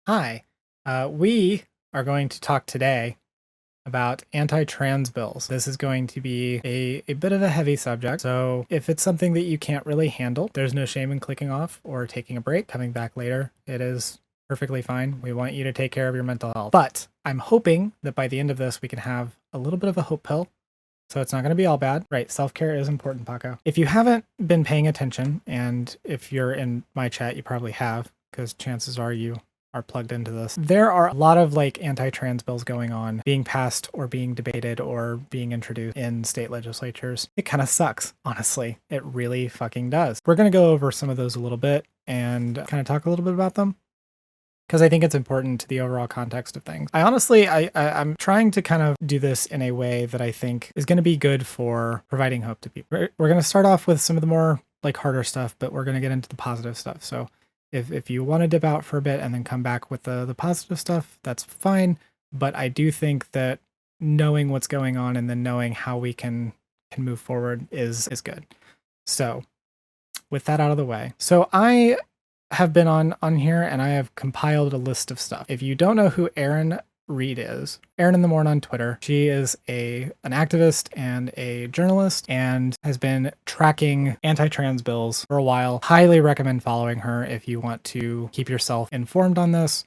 Hi, we are going to talk today about anti-trans bills. This is going to be a bit of a heavy subject, so if it's something that you can't really handle, there's no shame in clicking off or taking a break, coming back later. It is perfectly fine. We want you to take care of your mental health. But I'm hoping that by the end of this, we can have a little bit of a hope pill. So it's not going to be all bad. Right, self-care is important, Paco. If you haven't been paying attention, and if you're in my chat, you probably have, because chances are you are plugged into this. There are a lot of like anti-trans bills going on, being passed or being debated or being introduced in state legislatures. It kind of sucks, honestly. It really fucking does. We're going to go over some of those a little bit and kind of talk a little bit about them, because I think it's important to the overall context of things. I'm trying to kind of do this in a way that I think is going to be good for providing hope to people. We're going to start off with some of the more like harder stuff, but we're going to get into the positive stuff. So if you want to dip out for a bit and then come back with the positive stuff, that's fine. But I do think that knowing what's going on and then knowing how we can move forward is good. So with that out of the way. So I have been on here and I have compiled a list of stuff. If you don't know who Erin Reed is, Erin in the Morn on Twitter, she is an activist and a journalist and has been tracking anti-trans bills for a while. Highly recommend following her if you want to keep yourself informed on this.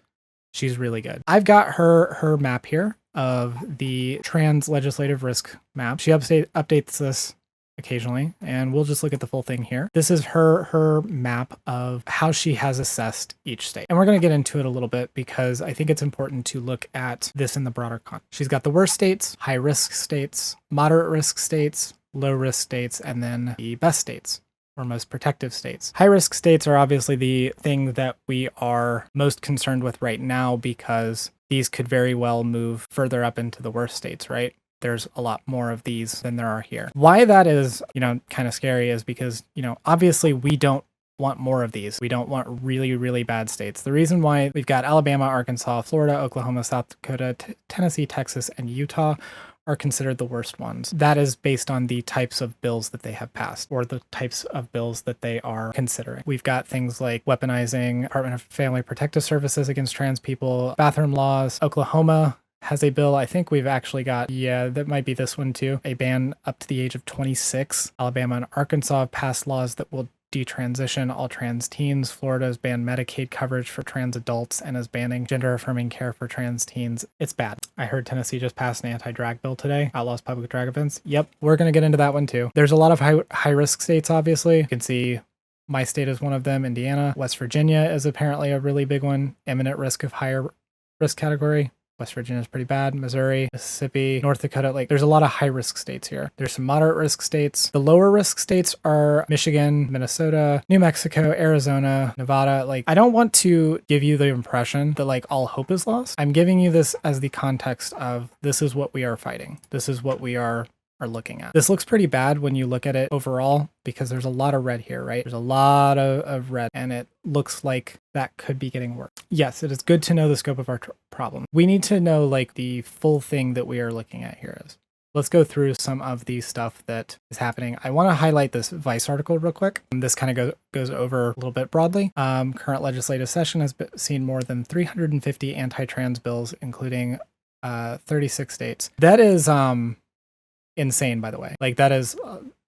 She's really good. I've got her map here of the trans legislative risk map. She updates this occasionally, and we'll just look at the full thing here. This is her map of how she has assessed each state. And we're going to get into it a little bit because I think it's important to look at this in the broader context. She's got the worst states, high risk states, moderate risk states, low risk states, and then the best states, or most protective states. High risk states are obviously the thing that we are most concerned with right now because these could very well move further up into the worst states, right? There's a lot more of these than there are here. Why that is, kind of scary is because, obviously we don't want more of these. We don't want really, really bad states. The reason why we've got Alabama, Arkansas, Florida, Oklahoma, South Dakota, Tennessee, Texas, and Utah are considered the worst ones. That is based on the types of bills that they have passed or the types of bills that they are considering. We've got things like weaponizing Department of Family Protective Services against trans people, bathroom laws. Oklahoma has a bill. I think we've actually got, that might be this one too, a ban up to the age of 26. Alabama and Arkansas have passed laws that will detransition all trans teens. Florida has banned Medicaid coverage for trans adults and is banning gender-affirming care for trans teens. It's bad. I heard Tennessee just passed an anti-drag bill today, outlaws public drag events. Yep, we're going to get into that one too. There's a lot of high-risk states, obviously. You can see my state is one of them, Indiana. West Virginia is apparently a really big one, imminent risk of higher risk category. West Virginia is pretty bad. Missouri, Mississippi, North Dakota, like there's a lot of high risk states here. There's some moderate risk states. The lower risk states are Michigan, Minnesota, New Mexico, Arizona, Nevada. Like, I don't want to give you the impression that like all hope is lost. I'm giving you this as the context of this is what we are fighting. This is what we are looking at. This looks pretty bad when you look at it overall because there's a lot of red here, right? There's a lot of red and it looks like that could be getting worse. Yes, it is good to know the scope of our problem. We need to know like the full thing that we are looking at here is. Let's go through some of the stuff that is happening. I want to highlight this Vice article real quick. This kind of goes over a little bit broadly. Current legislative session has seen more than 350 anti-trans bills, including 36 states. That is insane, by the way. Like, that is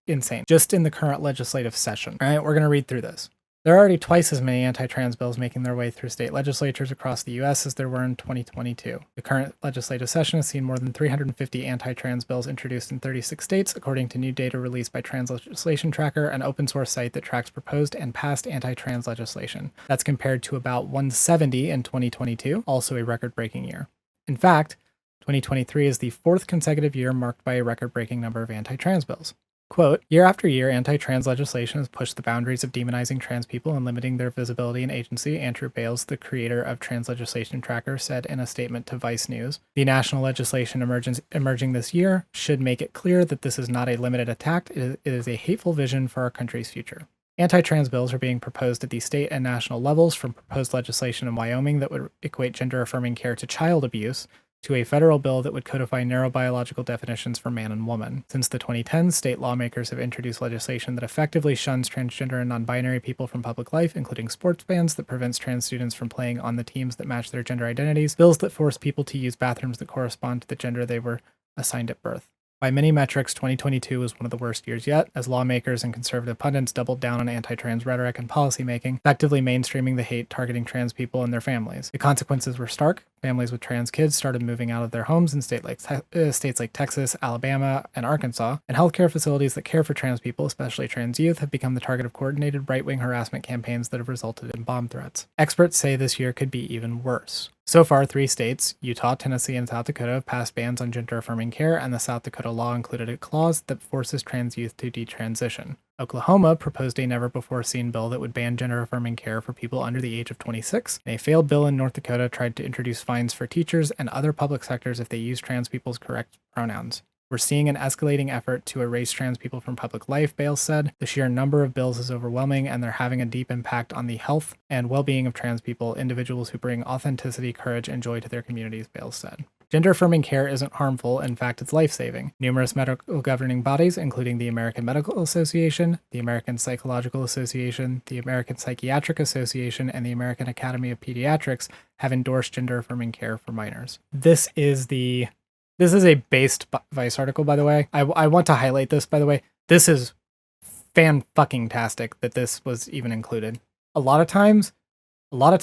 insane. Just in the current legislative session. All right, we're going to read through this. There are already twice as many anti-trans bills making their way through state legislatures across the U.S. as there were in 2022. The current legislative session has seen more than 350 anti-trans bills introduced in 36 states, according to new data released by Trans Legislation Tracker, an open source site that tracks proposed and passed anti-trans legislation. That's compared to about 170 in 2022, also a record-breaking year. In fact, 2023 is the fourth consecutive year marked by a record-breaking number of anti-trans bills. Quote, year after year, anti-trans legislation has pushed the boundaries of demonizing trans people and limiting their visibility and agency, Andrew Bales, the creator of Trans Legislation Tracker, said in a statement to Vice News. The national legislation emerging this year should make it clear that this is not a limited attack, it is a hateful vision for our country's future. Anti-trans bills are being proposed at the state and national levels, from proposed legislation in Wyoming that would equate gender-affirming care to child abuse, to a federal bill that would codify narrow biological definitions for man and woman. Since the 2010s, state lawmakers have introduced legislation that effectively shuns transgender and non-binary people from public life, including sports bans that prevents trans students from playing on the teams that match their gender identities, bills that force people to use bathrooms that correspond to the gender they were assigned at birth. By many metrics, 2022 was one of the worst years yet, as lawmakers and conservative pundits doubled down on anti-trans rhetoric and policymaking, effectively mainstreaming the hate targeting trans people and their families. The consequences were stark. Families with trans kids started moving out of their homes in states like Texas, Alabama, and Arkansas, and healthcare facilities that care for trans people, especially trans youth, have become the target of coordinated right-wing harassment campaigns that have resulted in bomb threats. Experts say this year could be even worse. So far, 3 states, Utah, Tennessee, and South Dakota, have passed bans on gender-affirming care, and the South Dakota law included a clause that forces trans youth to detransition. Oklahoma proposed a never-before-seen bill that would ban gender-affirming care for people under the age of 26, and a failed bill in North Dakota tried to introduce fines for teachers and other public sectors if they use trans people's correct pronouns. We're seeing an escalating effort to erase trans people from public life, Bales said. The sheer number of bills is overwhelming, and they're having a deep impact on the health and well-being of trans people, individuals who bring authenticity, courage, and joy to their communities, Bales said. Gender-affirming care isn't harmful. In fact, it's life-saving. Numerous medical governing bodies, including the American Medical Association, the American Psychological Association, the American Psychiatric Association, and the American Academy of Pediatrics, have endorsed gender-affirming care for minors. This is a based Vice article, by the way. I want to highlight this, by the way. This is fan-fucking-tastic that this was even included. A lot of times, a lot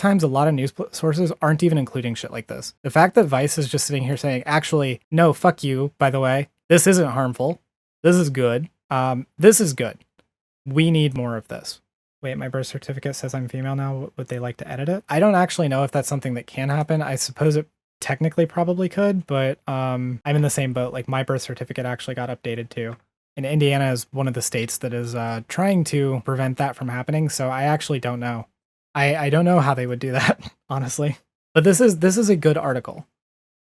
of news sources aren't even including shit like this. The fact that Vice is just sitting here saying, actually, no, fuck you, by the way. This isn't harmful. This is good. This is good. We need more of this. Wait, my birth certificate says I'm female now. Would they like to edit it? I don't actually know if that's something that can happen. I suppose it technically probably could, but I'm in the same boat. Like, my birth certificate actually got updated too. And Indiana is one of the states that is trying to prevent that from happening, so I actually don't know. I don't know how they would do that, honestly. But this is a good article.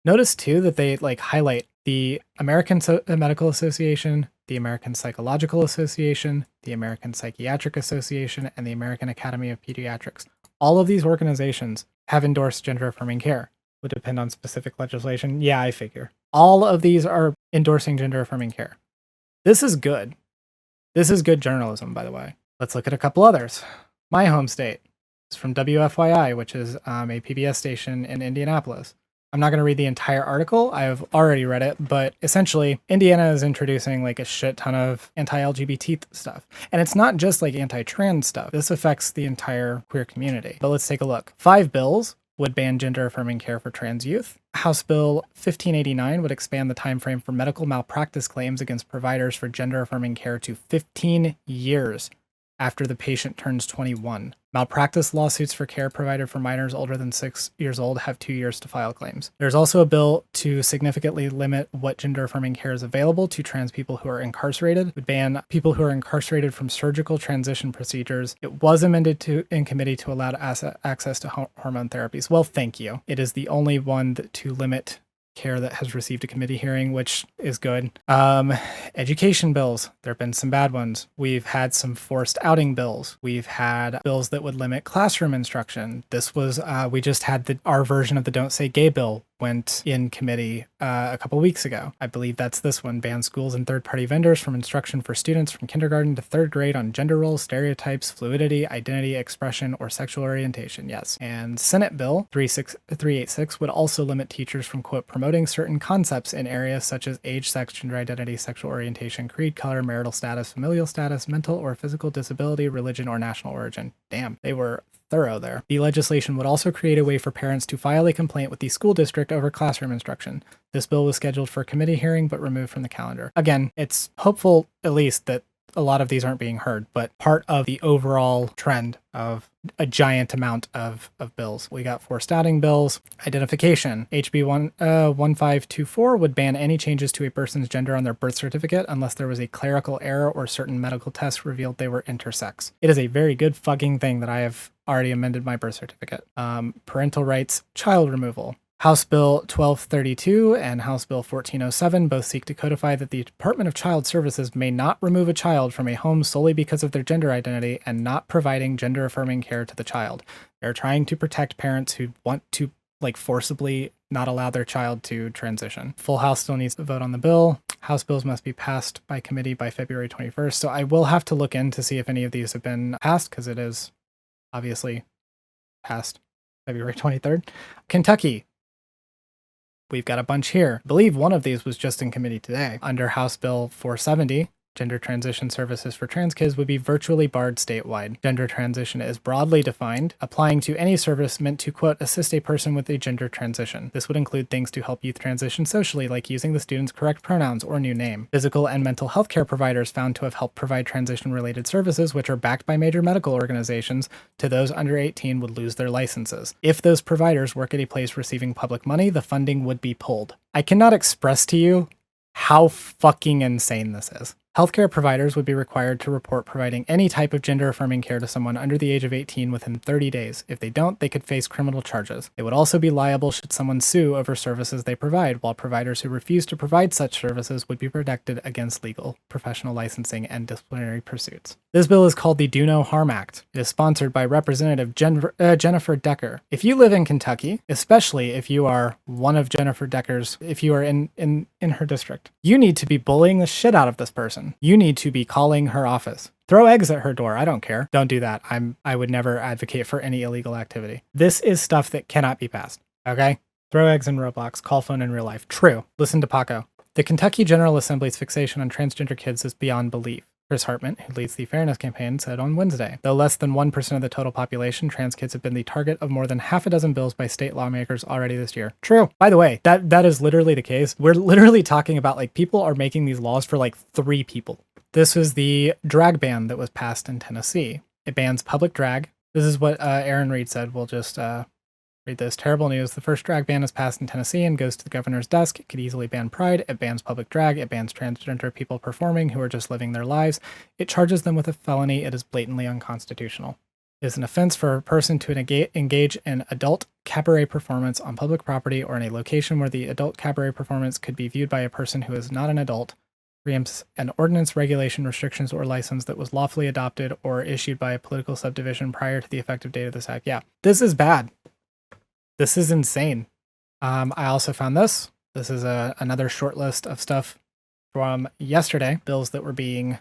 Notice too that they highlight the American Medical Association, the American Psychological Association, the American Psychiatric Association, and the American Academy of Pediatrics. All of these organizations have endorsed gender-affirming care. Would depend on specific legislation. Yeah, I figure. All of these are endorsing gender-affirming care. This is good. This is good journalism, by the way. Let's look at a couple others. My home state is from WFYI, which is a PBS station in Indianapolis. I'm not going to read the entire article. I've already read it, but essentially, Indiana is introducing a shit ton of anti-LGBT stuff. And it's not just anti-trans stuff. This affects the entire queer community. But let's take a look. 5 bills would ban gender-affirming care for trans youth. House Bill 1589 would expand the time frame for medical malpractice claims against providers for gender-affirming care to 15 years after the patient turns 21. Malpractice lawsuits for care provided for minors older than 6 years old have 2 years to file claims. There's also a bill to significantly limit what gender-affirming care is available to trans people who are incarcerated. It would ban people who are incarcerated from surgical transition procedures. It was amended in committee to allow access to hormone therapies. Well, thank you. It is the only one to limit care that has received a committee hearing, which is good. Education bills. There have been some bad ones. We've had some forced outing bills. We've had bills that would limit classroom instruction. This was, we just had our version of the Don't Say Gay bill went in committee a couple weeks ago. I believe that's this one. Ban schools and third-party vendors from instruction for students from kindergarten to 3rd grade on gender roles, stereotypes, fluidity, identity, expression, or sexual orientation. Yes. And Senate Bill 386 would also limit teachers from, quote, promoting certain concepts in areas such as age, sex, gender identity, sexual orientation, creed, color, marital status, familial status, mental or physical disability, religion, or national origin. Damn, they were thorough there. The legislation would also create a way for parents to file a complaint with the school district over classroom instruction. This bill was scheduled for a committee hearing but removed from the calendar. Again, it's hopeful at least that a lot of these aren't being heard, but part of the overall trend of a giant amount of bills. We got forced outing bills, identification. HB 1524 would ban any changes to a person's gender on their birth certificate unless there was a clerical error or certain medical tests revealed they were intersex. It is a very good fucking thing that I have already amended my birth certificate. Parental rights, child removal. House Bill 1232 and House Bill 1407 both seek to codify that the Department of Child Services may not remove a child from a home solely because of their gender identity and not providing gender-affirming care to the child. They're trying to protect parents who want to forcibly not allow their child to transition. Full House still needs to vote on the bill. House bills must be passed by committee by February 21st. So I will have to look in to see if any of these have been passed, because it is obviously passed February 23rd. Kentucky. We've got a bunch here. I believe one of these was just in committee today. Under House Bill 470, gender transition services for trans kids would be virtually barred statewide. Gender transition is broadly defined, applying to any service meant to, quote, assist a person with a gender transition. This would include things to help youth transition socially, like using the student's correct pronouns or new name. Physical and mental health care providers found to have helped provide transition-related services, which are backed by major medical organizations, to those under 18 would lose their licenses. If those providers work at a place receiving public money, the funding would be pulled. I cannot express to you how fucking insane this is. Healthcare providers would be required to report providing any type of gender-affirming care to someone under the age of 18 within 30 days. If they don't, they could face criminal charges. They would also be liable should someone sue over services they provide, while providers who refuse to provide such services would be protected against legal, professional licensing, and disciplinary pursuits. This bill is called the Do No Harm Act. It is sponsored by Representative Jennifer Decker. If you live in Kentucky, especially if you are one of Jennifer Decker's, if you are in her district, you need to be bullying the shit out of this person. You need to be calling her office. Throw eggs at her door. I don't care. Don't do that. I would never advocate for any illegal activity. This is stuff that cannot be passed. Okay? Throw eggs in Roblox. Call phone in real life. True. Listen to Paco. The Kentucky General Assembly's fixation on transgender kids is beyond belief. Chris Hartman, who leads the Fairness Campaign, said on Wednesday, though less than 1% of the total population, trans kids have been the target of more than half a dozen bills by state lawmakers already this year. True. By the way, that is literally the case. We're literally talking about, like, people are making these laws for like 3 people. This was the drag ban that was passed in Tennessee. It bans public drag. This is what Aaron Reed said. We'll just read this. Terrible news. The first drag ban is passed in Tennessee and goes to the governor's desk. It could easily ban pride. It bans public drag. It bans transgender people performing who are just living their lives. It charges them with a felony. It is blatantly unconstitutional. It is an offense for a person to engage in adult cabaret performance on public property or in a location where the adult cabaret performance could be viewed by a person who is not an adult. Preempts an ordinance, regulation, restrictions, or license that was lawfully adopted or issued by a political subdivision prior to the effective date of this act. Yeah, this is bad. This is insane. I also found this. This is another short list of stuff from yesterday, bills that were being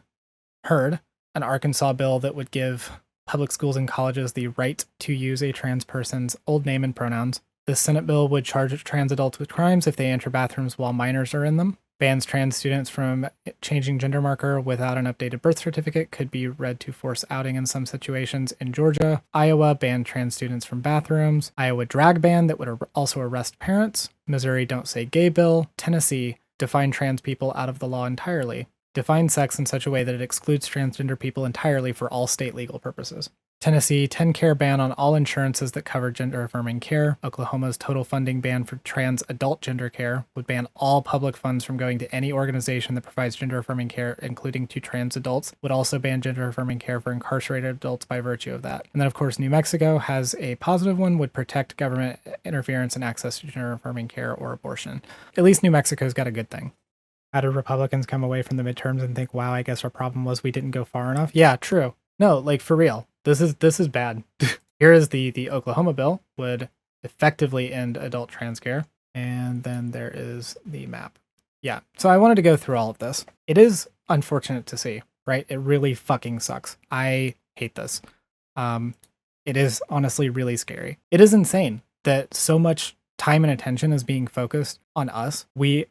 heard. An Arkansas bill that would give public schools and colleges the right to use a trans person's old name and pronouns. This Senate bill would charge trans adults with crimes if they enter bathrooms while minors are in them. Bans trans students from changing gender marker without an updated birth certificate, could be read to force outing in some situations in Georgia. Iowa banned trans students from bathrooms. Iowa drag ban that would also arrest parents. Missouri don't say gay bill. Tennessee define trans people out of the law entirely. Define sex in such a way that it excludes transgender people entirely for all state legal purposes. Tennessee, 10-care ban on all insurances that cover gender-affirming care. Oklahoma's total funding ban for trans adult gender care would ban all public funds from going to any organization that provides gender-affirming care, including to trans adults. Would also ban gender-affirming care for incarcerated adults by virtue of that. And then, of course, New Mexico has a positive one, would protect government interference in access to gender-affirming care or abortion. At least New Mexico's got a good thing. How did Republicans come away from the midterms and think, wow, I guess our problem was we didn't go far enough? Yeah, true. No, like, for real. This is bad. Here is the Oklahoma bill, would effectively end adult trans care. And then there is the map. Yeah, so I wanted to go through all of this. It is unfortunate to see, right? It really fucking sucks. I hate this. It is honestly really scary. It is insane that so much time and attention is being focused on us. We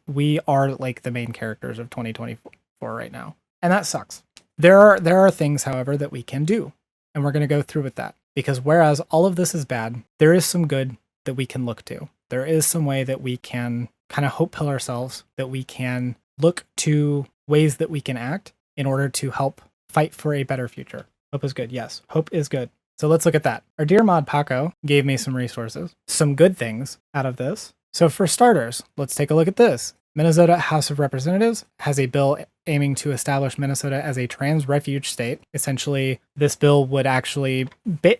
are like the main characters of 2024 right now. And that sucks. There are things, however, that we can do. And we're going to go through with that. Because whereas all of this is bad, there is some good that we can look to. There is some way that we can kind of hope pill ourselves, that we can look to ways that we can act in order to help fight for a better future. Hope is good. Yes, hope is good. So let's look at that. Our dear mod Paco gave me some resources, some good things out of this. So for starters, let's take a look at this. Minnesota House of Representatives has a bill aiming to establish Minnesota as a trans refuge state. Essentially, this bill would actually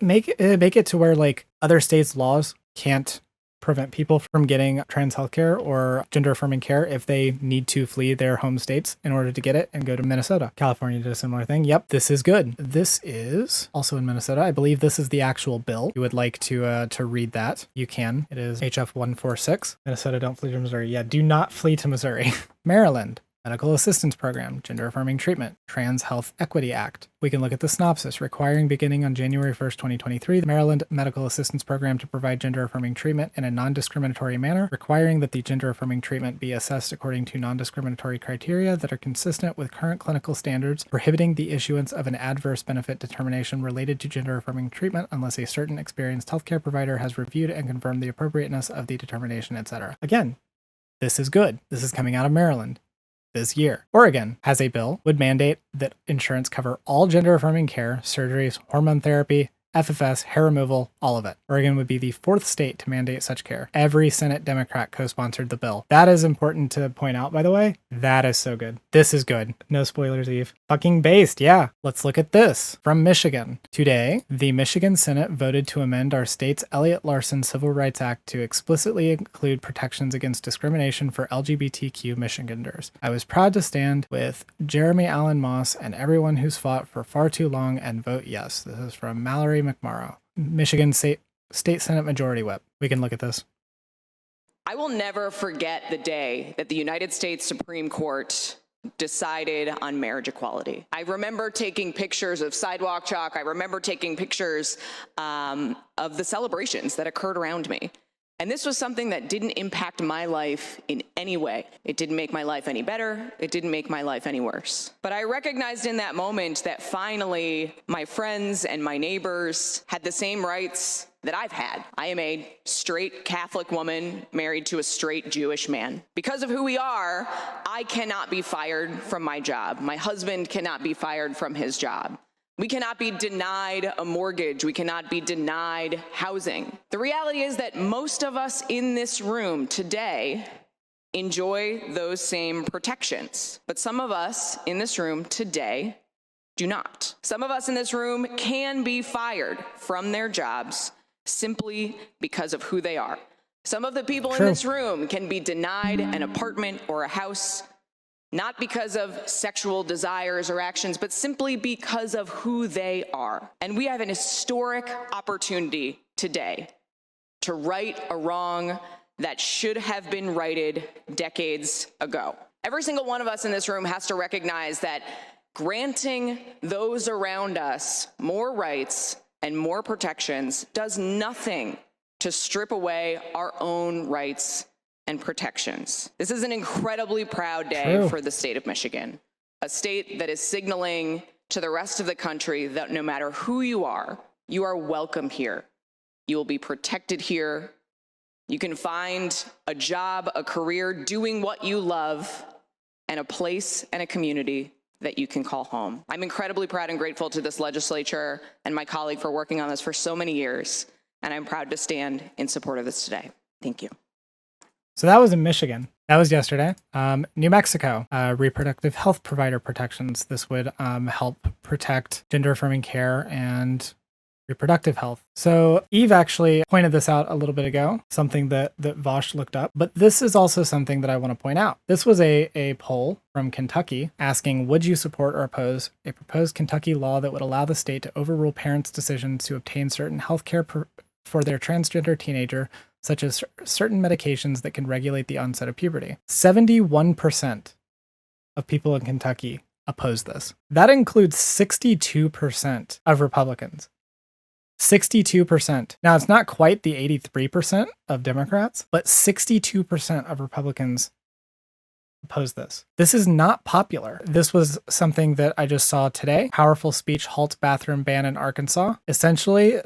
make it to where, like, other states' laws can't prevent people from getting trans healthcare or gender affirming care if they need to flee their home states in order to get it and go to Minnesota. California did a similar thing. Yep, this is good. This is also in Minnesota. I believe this is the actual bill. If you would like to read that, you can. It is HF 146. Minnesota, don't flee to Missouri. Yeah, do not flee to Missouri. Maryland. Medical Assistance Program, Gender Affirming Treatment, Trans Health Equity Act. We can look at the synopsis. Requiring beginning on January 1st, 2023, the Maryland Medical Assistance Program to provide gender affirming treatment in a non-discriminatory manner, requiring that the gender affirming treatment be assessed according to non-discriminatory criteria that are consistent with current clinical standards, prohibiting the issuance of an adverse benefit determination related to gender affirming treatment unless a certain experienced healthcare provider has reviewed and confirmed the appropriateness of the determination, etc. Again, this is good. This is coming out of Maryland. This year. Oregon has a bill would mandate that insurance cover all gender affirming care, surgeries, hormone therapy, FFS, hair removal, all of it. Oregon would be the 4th state to mandate such care. Every Senate Democrat co-sponsored the bill. That is important to point out, by the way. That is so good. This is good. No spoilers, Eve. Fucking based, yeah. Let's look at this. From Michigan. Today, the Michigan Senate voted to amend our state's Elliott Larson Civil Rights Act to explicitly include protections against discrimination for LGBTQ Michiganders. I was proud to stand with Jeremy Allen Moss and everyone who's fought for far too long and vote yes. This is from Mallory McMorrow, Michigan State Senate Majority Whip. We can look at this. I will never forget the day that the United States Supreme Court decided on marriage equality. I remember taking pictures of sidewalk chalk. I remember taking pictures of the celebrations that occurred around me. And this was something that didn't impact my life in any way. It didn't make my life any better. It didn't make my life any worse. But I recognized in that moment that finally my friends and my neighbors had the same rights that I've had. I am a straight Catholic woman married to a straight Jewish man. Because of who we are, I cannot be fired from my job. My husband cannot be fired from his job. We cannot be denied a mortgage. We cannot be denied housing. The reality is that most of us in this room today enjoy those same protections. But some of us in this room today do not. Some of us in this room can be fired from their jobs simply because of who they are. Some of the people in this room can be denied an apartment or a house not because of sexual desires or actions, but simply because of who they are. And we have an historic opportunity today to right a wrong that should have been righted decades ago. Every single one of us in this room has to recognize that granting those around us more rights and more protections does nothing to strip away our own rights and protections. This is an incredibly proud day for the state of Michigan, a state that is signaling to the rest of the country that no matter who you are welcome here. You will be protected here. You can find a job, a career, doing what you love, and a place and a community that you can call home. I'm incredibly proud and grateful to this legislature and my colleague for working on this for so many years, and I'm proud to stand in support of this today. Thank you. So that was in Michigan. That was yesterday. New Mexico, reproductive health provider protections. This would help protect gender affirming care and reproductive health. So Eve actually pointed this out a little bit ago, something that Vosh looked up. But this is also something that I want to point out. This was a poll from Kentucky asking, would you support or oppose a proposed Kentucky law that would allow the state to overrule parents' decisions to obtain certain health care for their transgender teenager, such as certain medications that can regulate the onset of puberty. 71% of people in Kentucky oppose this. That includes 62% of Republicans. 62%. Now, it's not quite the 83% of Democrats, but 62% of Republicans oppose this. This is not popular. This was something that I just saw today. Powerful speech halts bathroom ban in Arkansas. Essentially,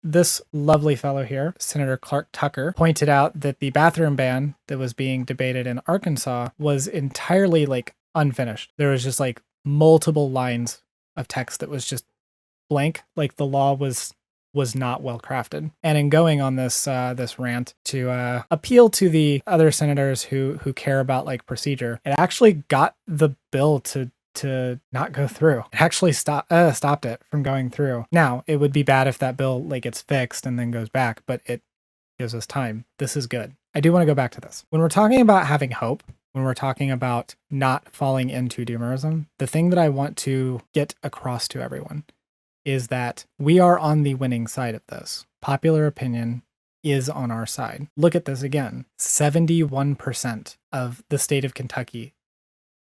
this lovely fellow here, Senator Clark Tucker, pointed out that the bathroom ban that was being debated in Arkansas was entirely unfinished. There was just multiple lines of text that was just blank, the law was not well crafted. And in going on this rant to appeal to the other senators who care about procedure, it actually got the bill to not go through. It actually stopped it from going through. Now, it would be bad if that bill gets fixed and then goes back, but gives us time. This is good. I do want to go back to this. When we're talking about having hope, when we're talking about not falling into doomerism, the thing that I want to get across to everyone is that we are on the winning side of this. Popular opinion is on our side. Look at this again. 71% of the state of Kentucky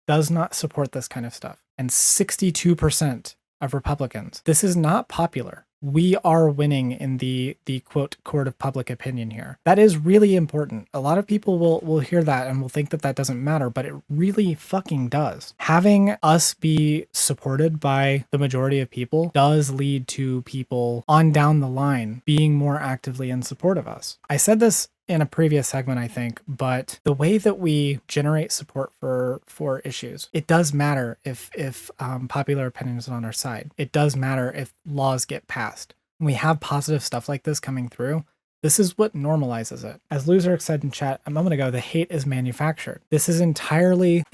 does not support this kind of stuff, and 62% of Republicans. This is not popular. We are winning in the quote court of public opinion here. That is really important. A lot of people will hear that and will think that that doesn't matter, but it really fucking does. Having us be supported by the majority of people does lead to people on down the line being more actively in support of us. I said this in a previous segment, I think, but the way that we generate support for issues, it does matter if popular opinion is on our side. It does matter if laws get passed. When we have positive stuff like this coming through, this is what normalizes it. As Loser said in chat a moment ago, the hate is manufactured. This is entirely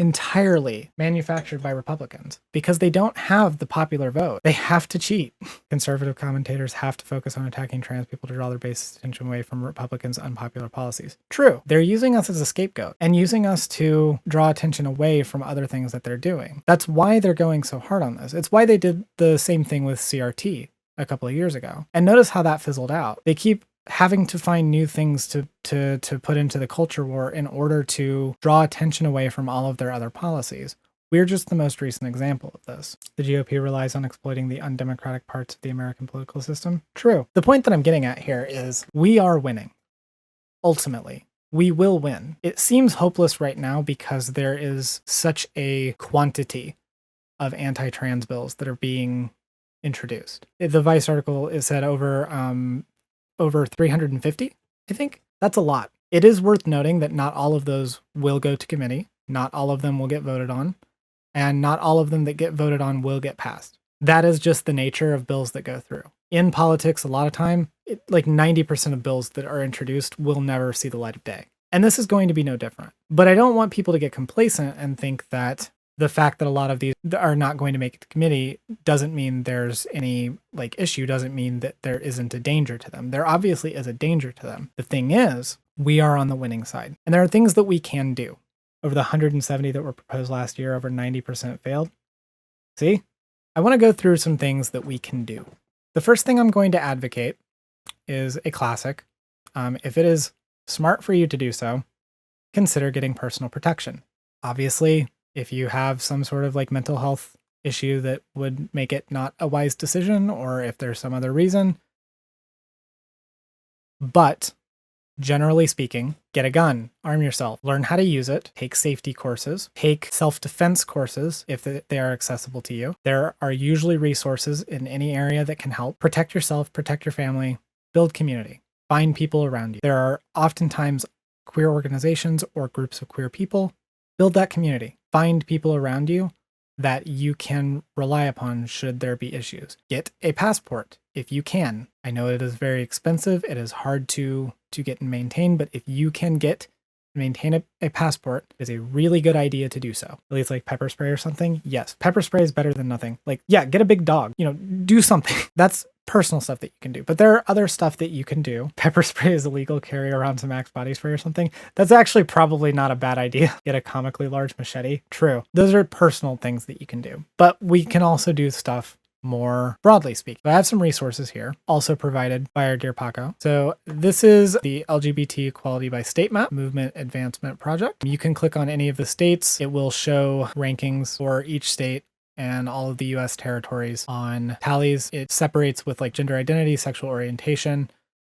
manufactured by Republicans because they don't have the popular vote. They have to cheat. Conservative commentators have to focus on attacking trans people to draw their base attention away from Republicans' unpopular policies. True. They're using us as a scapegoat and using us to draw attention away from other things that they're doing. That's why they're going so hard on this. It's why they did the same thing with CRT a couple of years ago. And notice how that fizzled out. They keep having to find new things to put into the culture war in order to draw attention away from all of their other policies. We're just the most recent example of this. The GOP relies on exploiting the undemocratic parts of the American political system. True. The point that I'm getting at here is we are winning. Ultimately, we will win. It seems hopeless right now because there is such a quantity of anti-trans bills that are being introduced. The Vice article is said over 350, I think. That's a lot. It is worth noting that not all of those will go to committee. Not all of them will get voted on. And not all of them that get voted on will get passed. That is just the nature of bills that go through. In politics, a lot of time, like 90% of bills that are introduced will never see the light of day. And this is going to be no different. But I don't want people to get complacent and think that the fact that a lot of these are not going to make it to committee doesn't mean there's any issue, doesn't mean that there isn't a danger to them. There obviously is a danger to them. The thing is, we are on the winning side. And there are things that we can do. Over the 170 that were proposed last year, over 90% failed. See? I want to go through some things that we can do. The first thing I'm going to advocate is a classic. If it is smart for you to do so, consider getting personal protection. Obviously, if you have some sort of mental health issue that would make it not a wise decision, or if there's some other reason. But generally speaking, get a gun, arm yourself, learn how to use it, take safety courses, take self-defense courses if they are accessible to you. There are usually resources in any area that can help. Protect yourself, protect your family, build community, find people around you. There are oftentimes queer organizations or groups of queer people. Build that community. Find people around you that you can rely upon should there be issues. Get a passport if you can. I know it is very expensive. It is hard to get and maintain, but if you can maintain a passport, it is a really good idea to do so. At least pepper spray or something. Yes, pepper spray is better than nothing. Get a big dog. Do something. That's personal stuff that you can do. But there are other stuff that you can do. Pepper spray is illegal. Carry around some Axe body spray or something. That's actually probably not a bad idea. Get a comically large machete. True. Those are personal things that you can do. But we can also do stuff more broadly speaking. I have some resources here, also provided by our dear Paco. So this is the LGBT Equality by State Map Movement Advancement Project. You can click on any of the states. It will show rankings for each state and all of the US territories on tallies. It separates with gender identity, sexual orientation,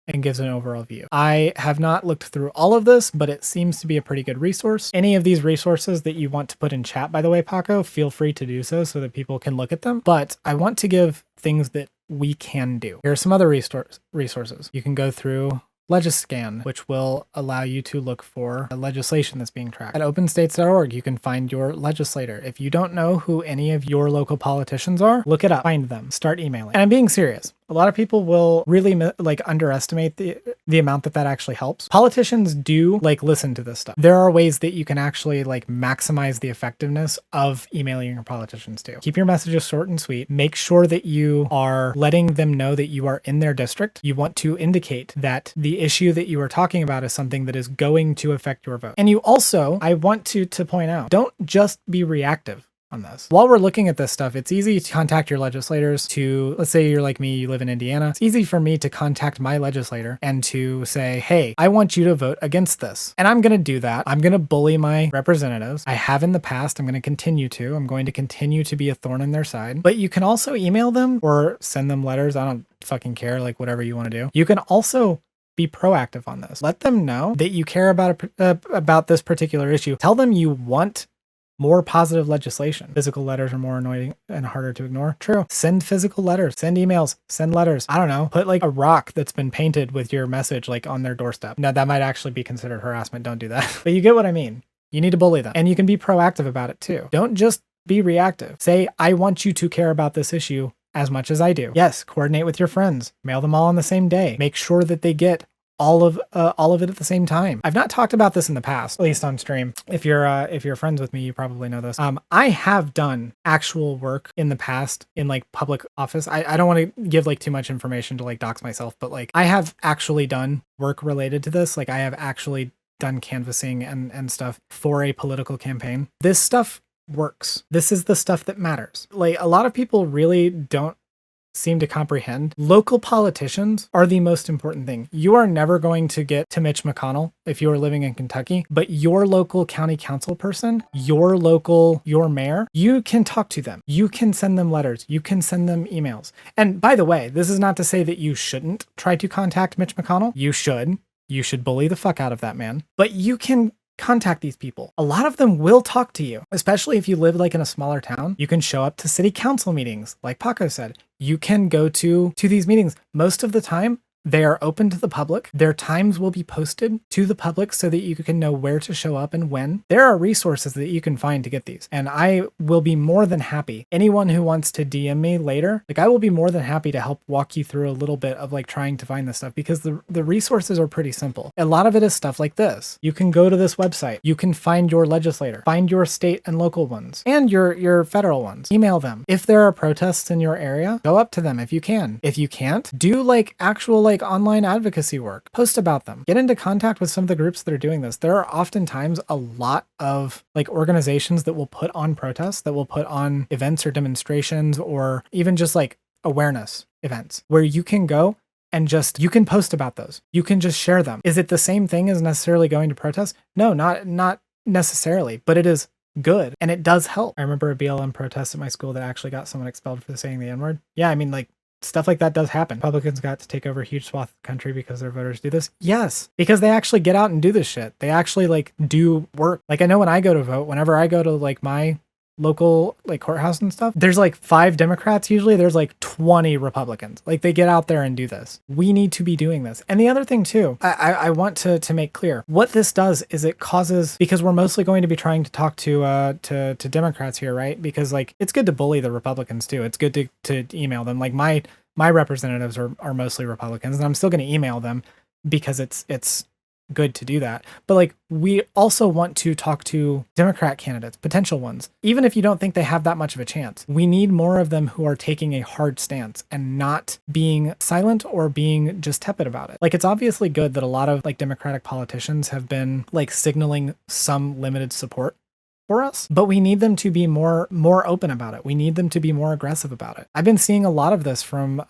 and gives an overall view. I have not looked through all of this, but it seems to be a pretty good resource. Any of these resources that you want to put in chat, by the way, Paco, feel free to do so that people can look at them. But I want to give things that we can do. Here are some other resources. You can go through Legiscan, which will allow you to look for legislation that's being tracked. At openstates.org, you can find your legislator. If you don't know who any of your local politicians are, look it up, find them, start emailing. And I'm being serious. A lot of people will really like underestimate the amount that actually helps. Politicians do like listen to this stuff. There are ways that you can actually like maximize the effectiveness of emailing your politicians too. Keep your messages short and sweet. Make sure that you are letting them know that you are in their district. You want to indicate that the issue that you are talking about is something that is going to affect your vote. And you also, I want to point out, don't just be reactive on this. While we're looking at this stuff, it's easy to contact your legislators to, let's say you're like me, you live in Indiana. It's easy for me to contact my legislator and to say, hey, I want you to vote against this. And I'm going to do that. I'm going to bully my representatives. I have in the past. I'm going to continue to. I'm going to continue to be a thorn in their side. But you can also email them or send them letters. I don't fucking care, like whatever you want to do. You can also be proactive on this. Let them know that you care about this particular issue. Tell them you want more positive legislation. Physical letters are more annoying and harder to ignore. True. Send physical letters, send emails, send letters. I don't know. Put like a rock that's been painted with your message like on their doorstep. Now that might actually be considered harassment. Don't do that. But you get what I mean. You need to bully them. And you can be proactive about it too. Don't just be reactive. Say, I want you to care about this issue as much as I do. Yes, coordinate with your friends. Mail them all on the same day. Make sure that they get all of it at the same time. I've not talked about this in the past, at least on stream. If you're friends with me, you probably know this. I have done actual work in the past in like public office. I don't want to give like too much information to like dox myself, but like I have actually done work related to this. Like I have actually done canvassing and stuff for a political campaign. This stuff works. This is the stuff that matters. Like a lot of people really don't seem to comprehend. Local politicians are the most important thing. You are never going to get to Mitch McConnell if you are living in Kentucky, but your local county council person, your mayor, you can talk to them. You can send them letters. You can send them emails. And by the way, this is not to say that you shouldn't try to contact Mitch McConnell. You should. You should bully the fuck out of that man. But you can contact these people. A lot of them will talk to you, especially if you live like in a smaller town. You can show up to city council meetings, like Paco said. You can go to these meetings. Most of the time, they are open to the public. Their times will be posted to the public so that you can know where to show up and when. There are resources that you can find to get these. And I will be more than happy. Anyone who wants to DM me later, like I will be more than happy to help walk you through a little bit of like trying to find this stuff because the resources are pretty simple. A lot of it is stuff like this. You can go to this website. You can find your legislator, find your state and local ones and your federal ones. Email them. If there are protests in your area, go up to them if you can. If you can't, do like actual like online advocacy work. Post about them. Get into contact with some of the groups that are doing this. There are oftentimes a lot of like organizations that will put on protests, that will put on events or demonstrations or even just like awareness events where you can go and you can post about those. You can just share them. Is it the same thing as necessarily going to protest? No, not necessarily, but it is good and it does help. I remember a BLM protest at my school that actually got someone expelled for saying the N-word. Yeah, I mean like stuff like that does happen. Republicans got to take over a huge swath of the country because their voters do this. Yes, because they actually get out and do this shit. They actually like do work. Like I know when I go to vote, whenever I go to like my local like courthouse and stuff, there's like 5 Democrats usually, there's like 20 Republicans. Like they get out there and do this. We need to be doing this. And the other thing too, I want to make clear, what this does is it causes, because we're mostly going to be trying to talk to Democrats here, right? Because like it's good to bully the Republicans too. It's good to email them. Like my representatives are mostly Republicans and I'm still going to email them because it's good to do that. But like we also want to talk to Democrat candidates, potential ones, even if you don't think they have that much of a chance. We need more of them who are taking a hard stance and not being silent or being just tepid about it. Like it's obviously good that a lot of like Democratic politicians have been like signaling some limited support for us, but we need them to be more open about it. We need them to be more aggressive about it. I've been seeing a lot of this from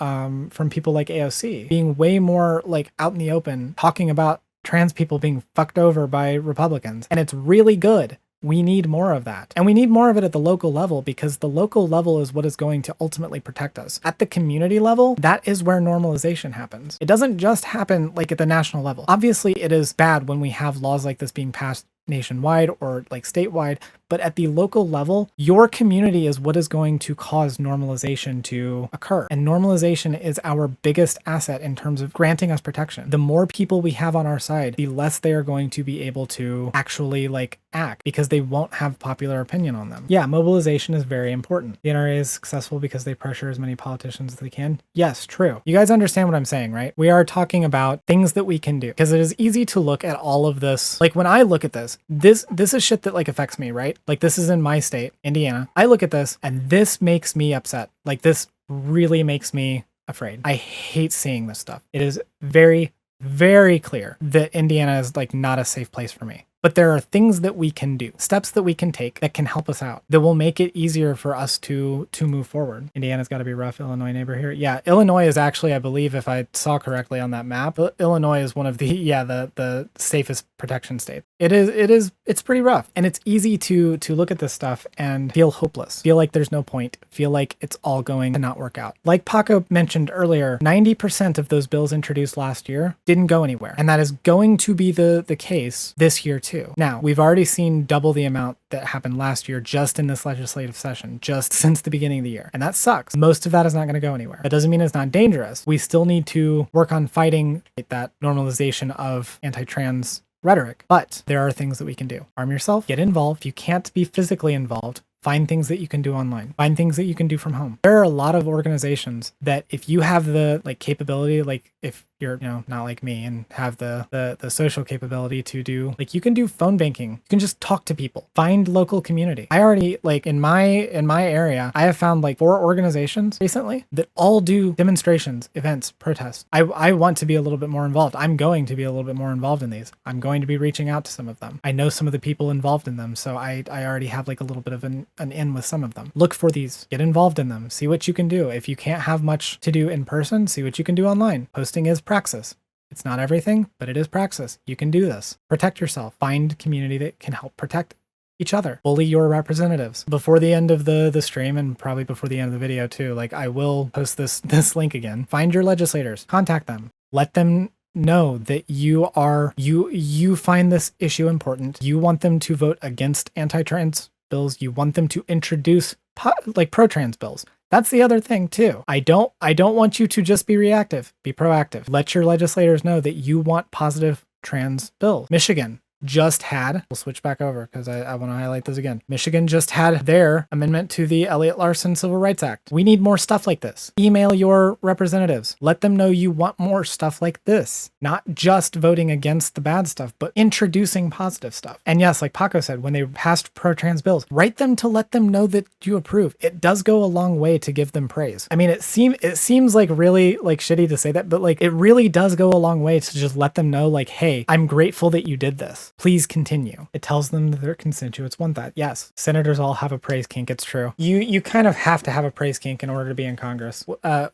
people like AOC being way more like out in the open, talking about trans people being fucked over by Republicans. And it's really good. We need more of that. And we need more of it at the local level because the local level is what is going to ultimately protect us. At the community level, that is where normalization happens. It doesn't just happen like at the national level. Obviously, it is bad when we have laws like this being passed nationwide or like statewide, but at the local level, your community is what is going to cause normalization to occur. And normalization is our biggest asset in terms of granting us protection. The more people we have on our side, the less they are going to be able to actually like act because they won't have popular opinion on them. Yeah, mobilization is very important. The NRA is successful because they pressure as many politicians as they can. Yes, true. You guys understand what I'm saying, right? We are talking about things that we can do because it is easy to look at all of this. Like when I look at this is shit that like affects me, right? Like this is in my state, Indiana. I look at this and this makes me upset. Like this really makes me afraid. I hate seeing this stuff. It is very, very clear that Indiana is like not a safe place for me. But there are things that we can do, steps that we can take that can help us out, that will make it easier for us to move forward. Indiana's got to be rough. Illinois neighbor here. Yeah, Illinois is actually, I believe, if I saw correctly on that map, Illinois is one of the safest protection states. It's pretty rough. And it's easy to look at this stuff and feel hopeless, feel like there's no point, feel like it's all going to not work out. Like Paco mentioned earlier, 90% of those bills introduced last year didn't go anywhere. And that is going to be the case this year too. Now, we've already seen double the amount that happened last year just in this legislative session, just since the beginning of the year. And that sucks. Most of that is not going to go anywhere. That doesn't mean it's not dangerous. We still need to work on fighting that normalization of anti-trans rhetoric. But there are things that we can do. Arm yourself, get involved. If you can't be physically involved, find things that you can do online. Find things that you can do from home. There are a lot of organizations that if you have the like capability, like if you're, not like me and have the social capability to do, like you can do phone banking. You can just talk to people. Find local community. I already like in my area, I have found like 4 organizations recently that all do demonstrations, events, protests. I want to be a little bit more involved. I'm going to be a little bit more involved in these. I'm going to be reaching out to some of them. I know some of the people involved in them, so I already have like a little bit of an in with some of them. Look for these, get involved in them, see what you can do. If you can't have much to do in person, see what you can do online. Posting is praxis. It's not everything, but it is praxis. You can do this. Protect yourself. Find community that can help protect each other. Bully your representatives. Before the end of the stream, and probably before the end of the video too, like I will post this link again. Find your legislators. Contact them. Let them know that you find this issue important. You want them to vote against anti-trans bills. You want them to introduce pro-trans bills. That's the other thing too. I don't want you to just be reactive. Be proactive. Let your legislators know that you want positive trans bills. Michigan just had, we'll switch back over because I want to highlight this again. Michigan just had their amendment to the Elliott Larson Civil Rights Act. We need more stuff like this. Email your representatives. Let them know you want more stuff like this. Not just voting against the bad stuff, but introducing positive stuff. And yes, like Paco said, when they passed pro-trans bills, write them to let them know that you approve. It does go a long way to give them praise. I mean, it seems like really like shitty to say that, but like it really does go a long way to just let them know like, hey, I'm grateful that you did this. Please continue. It tells them that their constituents want that. Yes, senators all have a praise kink. It's true. You kind of have to have a praise kink in order to be in Congress.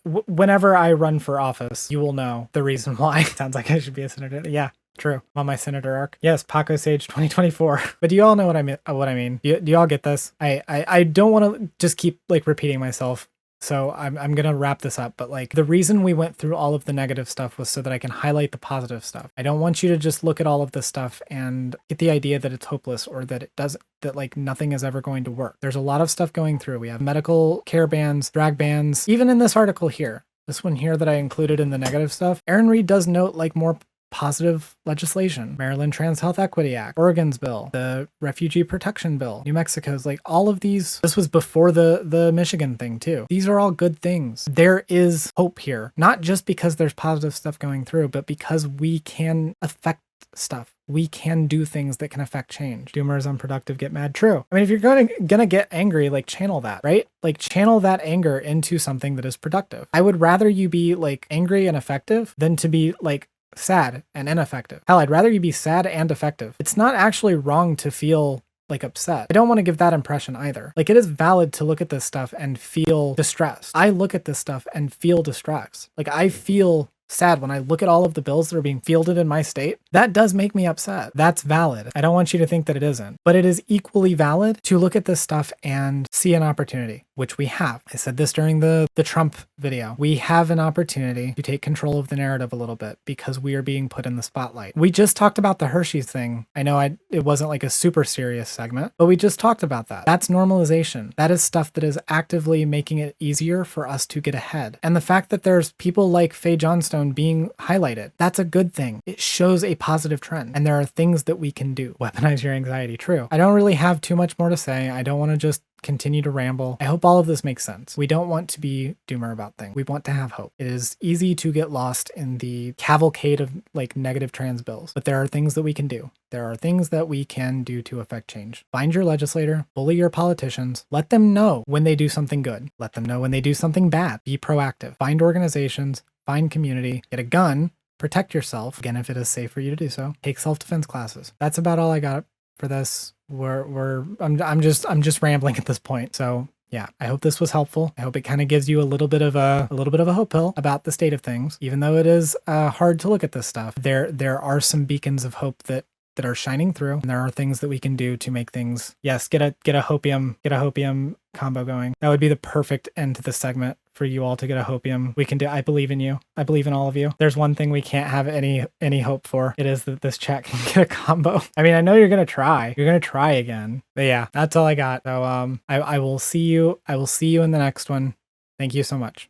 Whenever I run for office, you will know the reason why. Sounds like I should be a senator. Yeah. True. On my senator arc. Yes, Paco Saige 2024. But do you all know what I mean? Do you all get this? I don't want to just keep like repeating myself. So I'm going to wrap this up, but like the reason we went through all of the negative stuff was so that I can highlight the positive stuff. I don't want you to just look at all of this stuff and get the idea that it's hopeless or that that like nothing is ever going to work. There's a lot of stuff going through. We have medical care bans, drag bans, even in this article here, this one here that I included in the negative stuff. Aaron Reed does note like more positive legislation. Maryland Trans Health Equity Act, Oregon's bill, the Refugee Protection Bill, New Mexico's, like all of these. This was before the Michigan thing too. These are all good things. There is hope here, not just because there's positive stuff going through, but because we can affect stuff. We can do things that can affect change. Doomer is unproductive, get mad. True. I mean, if you're gonna get angry, like channel that, right? Like channel that anger into something that is productive. I would rather you be like angry and effective than to be like sad and ineffective. Hell, I'd rather you be sad and effective. It's not actually wrong to feel like upset. I don't want to give that impression either. Like it is valid to look at this stuff and feel distressed. I look at this stuff and feel distressed. Like I feel sad when I look at all of the bills that are being fielded in my state That does make me upset. That's valid. I don't want you to think that it isn't. But it is equally valid to look at this stuff and see an opportunity, which we have. I said this during the Trump video. We have an opportunity to take control of the narrative a little bit because we are being put in the spotlight. We just talked about the Hershey's thing. I know it wasn't like a super serious segment, but we just talked about that. That's normalization. That is stuff that is actively making it easier for us to get ahead. And the fact that there's people like Faye Johnstone being highlighted, that's a good thing. It shows a positive trend. And there are things that we can do. Weaponize your anxiety. True. I don't really have too much more to say. I don't want to just continue to ramble. I hope all of this makes sense. We don't want to be doomer about things. We want to have hope. It is easy to get lost in the cavalcade of like negative trans bills, but there are things that we can do. There are things that we can do to affect change. Find your legislator, bully your politicians, let them know when they do something good. Let them know when they do something bad. Be proactive. Find organizations, find community, get a gun, protect yourself. Again, if it is safe for you to do so, take self-defense classes. That's about all I got for this. I'm just rambling at this point. So yeah, I hope this was helpful. I hope it kind of gives you a little bit of a hope pill about the state of things. Even though it is hard to look at this stuff, there are some beacons of hope that are shining through, and there are things that we can do to make things. Yes, get a hopium combo going. That would be the perfect end to the segment for you all to get a hopium. We can do. I believe in you. I believe in all of you. There's one thing we can't have any hope for. It is that this chat can get a combo. I mean, I know you're gonna try. You're gonna try again. But yeah, that's all I got. So I will see you. I will see you in the next one. Thank you so much.